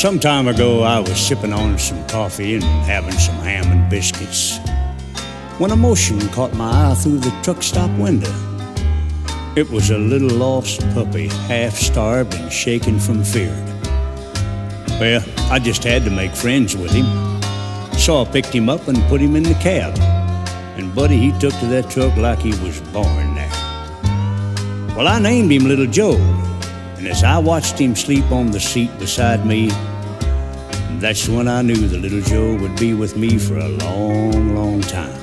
Some time ago, I was sipping on some coffee and having some ham and biscuits when a motion caught my eye through the truck stop window. It was a little lost puppy, half-starved and shaking from fear. Well, I just had to make friends with him, so I picked him up and put him in the cab. And buddy, he took to that truck like he was born there. Well, I named him Little Joe, and as I watched him sleep on the seat beside me, that's when I knew the Little Joe would be with me for a long, long time.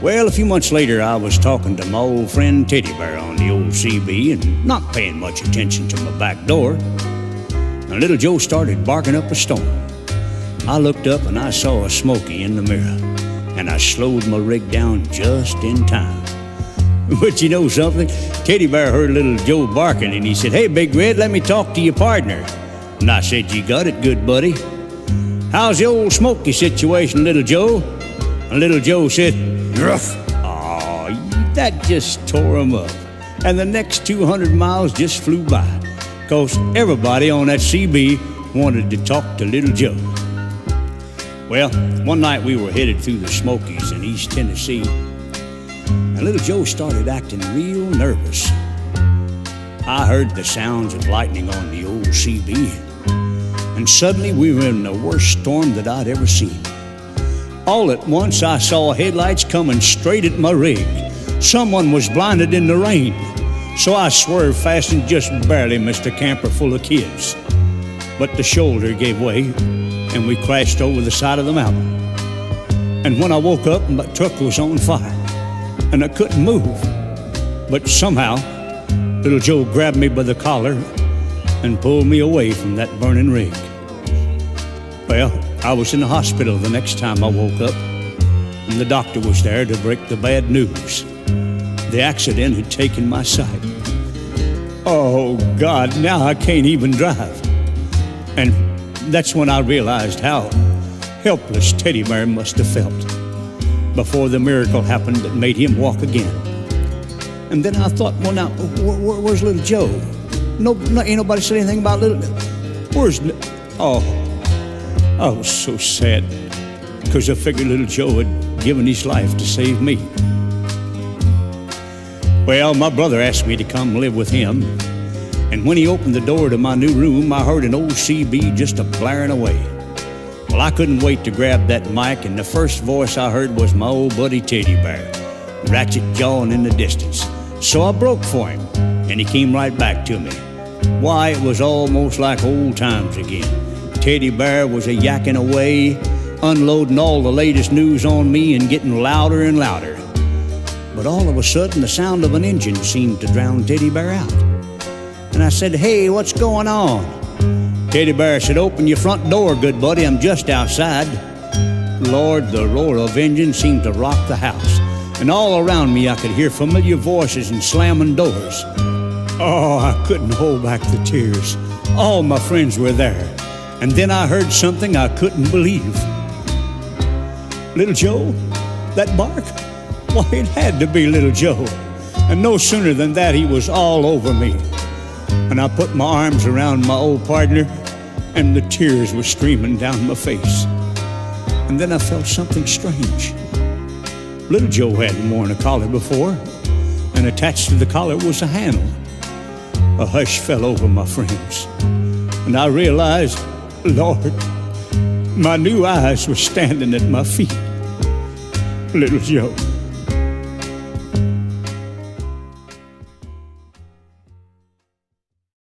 Well, a few months later, I was talking to my old friend Teddy Bear on the old CB and not paying much attention to my back door. And Little Joe started barking up a storm. I looked up and I saw a Smoky in the mirror, and I slowed my rig down just in time. But you know something? Teddy Bear heard Little Joe barking, and he said, "Hey, Big Red, let me talk to your partner." And I said, "You got it, good buddy. How's the old Smoky situation, Little Joe?" And Little Joe said, "Gruff." Oh, that just tore him up. And the next 200 miles just flew by, 'cause everybody on that CB wanted to talk to Little Joe. Well, one night we were headed through the Smokies in East Tennessee, and Little Joe started acting real nervous. I heard the sounds of lightning on the old CB, and suddenly we were in the worst storm that I'd ever seen. All at once I saw headlights coming straight at my rig. Someone was blinded in the rain, so I swerved fast and just barely missed a camper full of kids. But the shoulder gave way, and we crashed over the side of the mountain. And when I woke up, my truck was on fire, and I couldn't move. But somehow, Little Joe grabbed me by the collar and pulled me away from that burning rig. Well, I was in the hospital the next time I woke up, and the doctor was there to break the bad news. The accident had taken my sight. Oh, God, now I can't even drive. And that's when I realized how helpless Teddy Bear must have felt before the miracle happened that made him walk again. And then I thought, well, now, where's Little Joe? Ain't nobody said anything about Little... Oh, I was so sad, because I figured Little Joe had given his life to save me. Well, my brother asked me to come live with him, and when he opened the door to my new room, I heard an old CB just a-blaring away. Well, I couldn't wait to grab that mic, and the first voice I heard was my old buddy Teddy Bear, ratchet jawing in the distance. So I broke for him, and he came right back to me. Why, it was almost like old times again. Teddy Bear was a-yakking away, unloading all the latest news on me and getting louder and louder. But all of a sudden, the sound of an engine seemed to drown Teddy Bear out. And I said, "Hey, what's going on?" Teddy Bear said, "Open your front door, good buddy, I'm just outside." Lord, the roar of engine seemed to rock the house, and all around me I could hear familiar voices and slamming doors. Oh, I couldn't hold back the tears. All my friends were there. And then I heard something I couldn't believe. Little Joe? That bark? Why, it had to be Little Joe. And no sooner than that, he was all over me. And I put my arms around my old partner, and the tears were streaming down my face. And then I felt something strange. Little Joe hadn't worn a collar before, and attached to the collar was a handle. A hush fell over my friends, and I realized, Lord, my new eyes were standing at my feet. Little Joe.